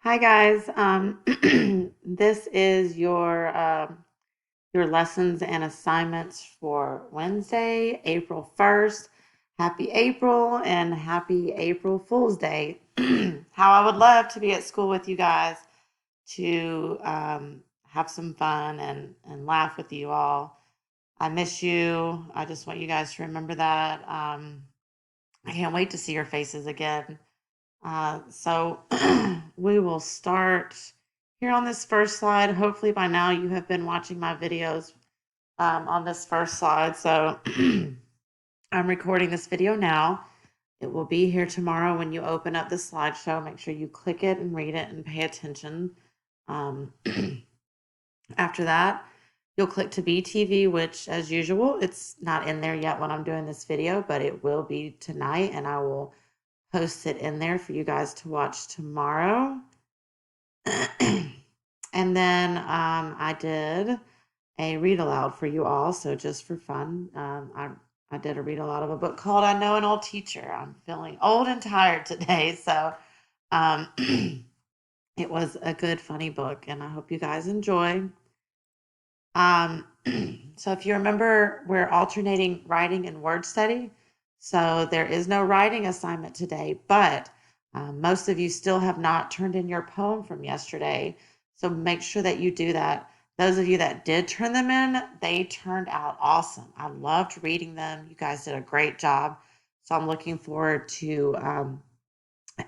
Hi guys. This is your lessons and assignments for Wednesday, April 1st. Happy April and happy April Fool's Day. How I would love to be at school with you guys to have some fun and laugh with you all. I miss you. I just want you guys to remember that. I can't wait to see your faces again. So we will start here on this first slide. Hopefully by now you have been watching my videos on this first slide. So I'm recording this video now. It will be here tomorrow when you open up the slideshow. Make sure you click it and read it and pay attention. Um, After that, you'll click to BTV, which as usual, it's not in there yet when I'm doing this video, but it will be tonight and I will post it in there for you guys to watch tomorrow. And then I did a read aloud for you all. So just for fun, I did a read aloud of a book called I Know an Old Teacher. I'm feeling old and tired today. So um, it was a good, funny book, and I hope you guys enjoy. Um, so if you remember, we're alternating writing and word study. So there is no writing assignment today, but most of you still have not turned in your poem from yesterday. So make sure that you do that. Those of you that did turn them in, they turned out awesome. I loved reading them. You guys did a great job. So I'm looking forward to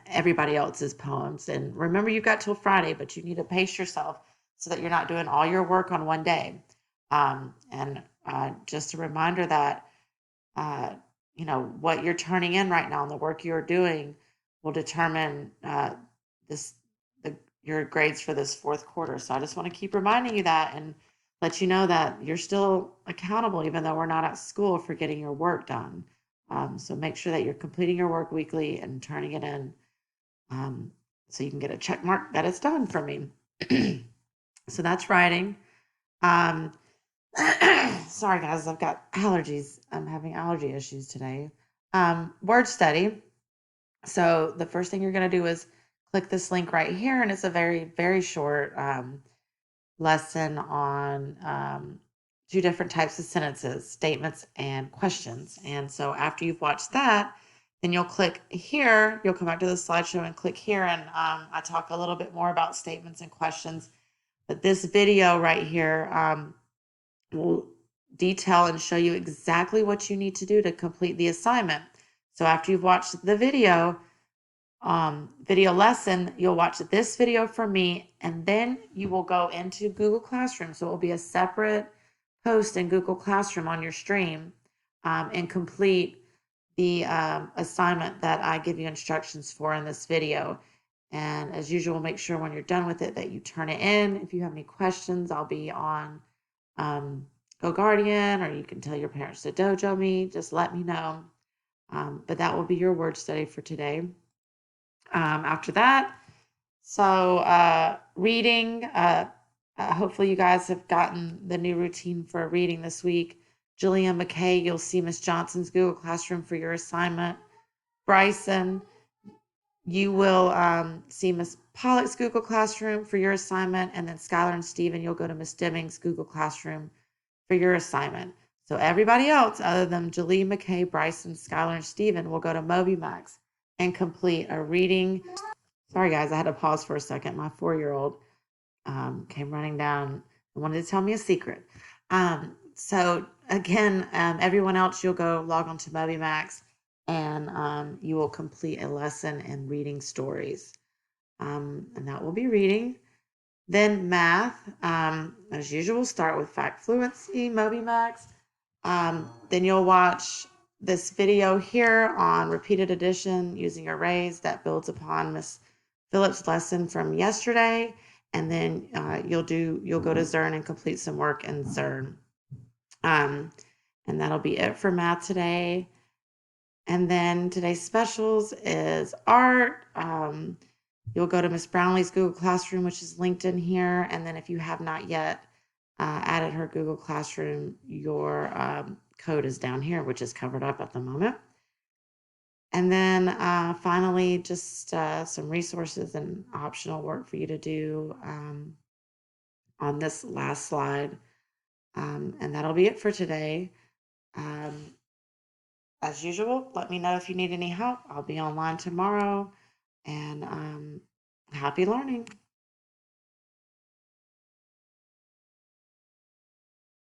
everybody else's poems. And remember, you've got till Friday, but you need to pace yourself so that you're not doing all your work on one day. And just a reminder that, uh, what you're turning in right now and the work you're doing will determine this the your grades for this fourth quarter. So I just want to keep reminding you that and let you know that you're still accountable, even though we're not at school, for getting your work done. So make sure that you're completing your work weekly and turning it in um, so you can get a check mark that it's done for me. So that's writing. Um, Sorry, guys, I've got allergies. I'm having allergy issues today. Word study. So the first thing you're going to do is click this link right here, and it's a very, very short lesson on two different types of sentences, statements and questions. And so after you've watched that, then you'll click here, you'll come back to the slideshow and click here. And I talk a little bit more about statements and questions. But this video right here will detail and show you exactly what you need to do to complete the assignment. So after you've watched the video lesson, you'll watch this video from me, and then you will go into Google Classroom. So it will be a separate post in Google Classroom on your stream and complete the assignment that I give you instructions for in this video. And as usual, make sure when you're done with it that you turn it in. If you have any questions, I'll be on GoGuardian, or you can tell your parents to dojo me. Just let me know. But that will be your word study for today. After that, so reading, hopefully you guys have gotten the new routine for reading this week. Jillian McKay, you'll see Miss Johnson's Google Classroom for your assignment. Bryson, you will see Miss Pollock's Google Classroom for your assignment. And then Skylar and Stephen, you'll go to Miss Deming's Google Classroom for your assignment. So everybody else other than Jalee McKay, Bryson, Skylar, and Stephen will go to MobyMax and complete a reading. Sorry, guys, I had to pause for a second. My 4-year-old came running down and wanted to tell me a secret. So again, everyone else, you'll go log on to MobyMax and you will complete a lesson in reading stories. And that will be reading. Then math, as usual, start with Fact Fluency, MobyMax. Then you'll watch this video here on repeated addition using arrays that builds upon Miss Phillips' lesson from yesterday. And then you'll go to Zern and complete some work in Zern. And that'll be it for math today. And then today's specials is art. You'll go to Miss Brownlee's Google Classroom, which is linked in here. And then if you have not yet added her Google Classroom, your code is down here, which is covered up at the moment. And then finally, just some resources and optional work for you to do on this last slide. And that'll be it for today. Um, as usual, let me know if you need any help. I'll be online tomorrow, and happy learning.